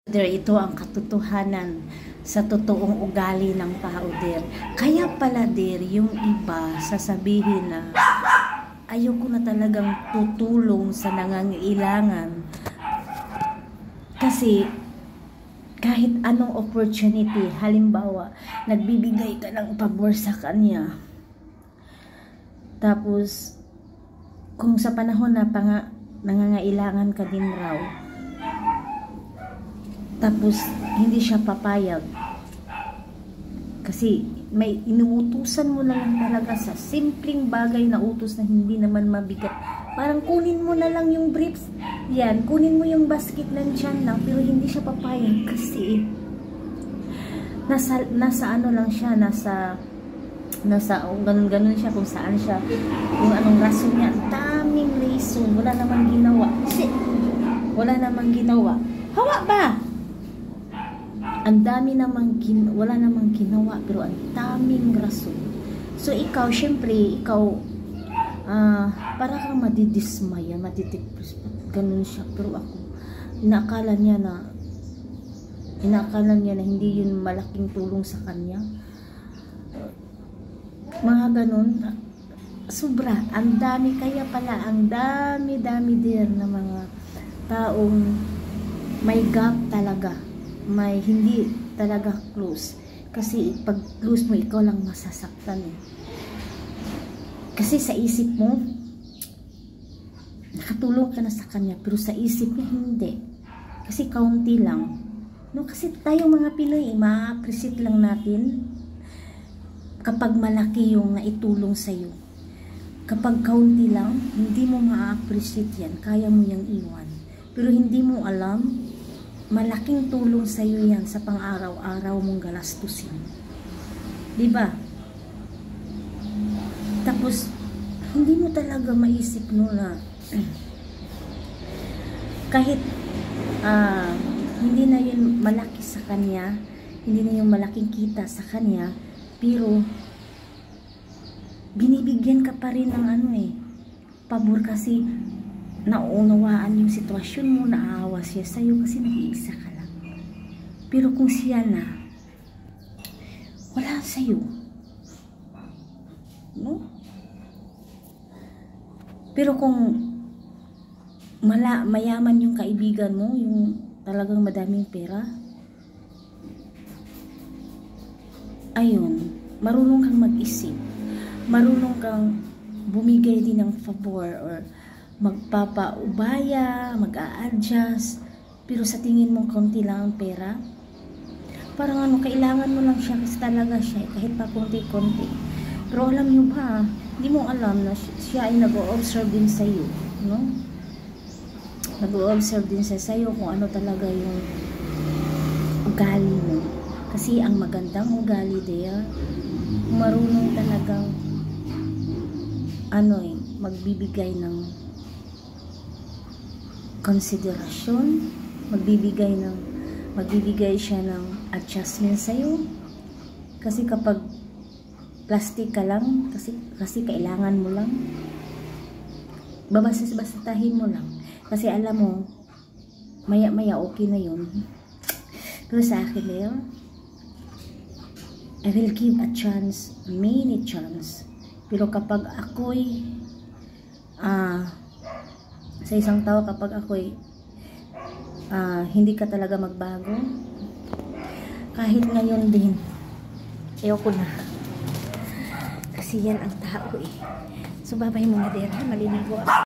Ito ang katotohanan sa totoong ugali ng tao, der. Kaya pala, der, yung iba sasabihin na ayoko na talagang tutulong sa nangangailangan. Kasi kahit anong opportunity, halimbawa, nagbibigay ka ng pabor sa kanya. Tapos, kung sa panahon na nangangailangan ka din raw, tapos hindi siya papayag kasi may inuutusan mo na lang talaga sa simpleng bagay na utos na hindi naman mabigat. Parang kunin mo na lang yung briefs, yan, kunin mo yung basket ng tiyan lang, pero hindi siya papayag kasi nasa ano lang siya, nasa ganun siya, kung saan siya, kung anong rason niya, daming reason, wala namang ginawa kasi wala namang ginawa. Hawa ba? Ang dami namang wala namang ginawa, pero ang daming rason. So ikaw, syempre, para kang madidismaya, matitipos, ganun siya. Pero ako, inaakala niya na hindi yun malaking tulong sa kanya. Mga ganun, sobra, ang dami, kaya pala, ang dami din na mga taong may gap talaga. May hindi talaga close. Kasi pag close mo, ikaw lang masasaktan eh. Kasi sa isip mo, nakatulong ka na sa kanya, pero sa isip mo, hindi. Kasi kaunti lang. No, kasi tayo mga Pinoy, ma-appreciate lang natin kapag malaki yung naitulong sa'yo. Kapag kaunti lang, hindi mo ma-appreciate yan. Kaya mo yung iwan. Pero hindi mo alam, malaking tulong sa iyo yan sa pang-araw-araw mong galastusin. Diba? Tapos, hindi mo talaga maisip no na kahit hindi na yun malaki sa kanya, hindi na yung malaking kita sa kanya, pero binibigyan ka pa rin ng pabor kasi naunawaan yung sitwasyon mo, naawa siya sa'yo kasi nag-iisa ka lang. Pero kung siya na wala sa'yo, no? Pero kung mayaman yung kaibigan mo, yung talagang madaming pera, ayun, marunong kang mag-isip, marunong kang bumigay din ng favor or magpapaubaya, mag-a-adjust, pero sa tingin mong konti lang ang pera, parang kailangan mo lang siya kasi talaga siya, kahit pa konti-konti. Pero alam nyo ba, hindi mo alam na siya ay nag-o-observe din sa iyo, no? Nag-o-observe din siya sa iyo kung ano talaga yung ugali mo. Kasi ang magandang ugali there, marunong talagang magbibigay ng konsiderasyon, magbibigay siya ng adjustment sa iyo. Kasi kapag plastic ka lang, kasi kailangan mo lang, babastas-bastahin mo lang. Kasi alam mo, maya-maya okay na yun. Pero sa akin, I will give a chance, many chance. Pero kapag ako'y sa isang tao, kapag ako'y hindi ka talaga magbago, kahit ngayon din, ayoko na. Kasi yan ang tao eh. So babay mga der, maliligo ako.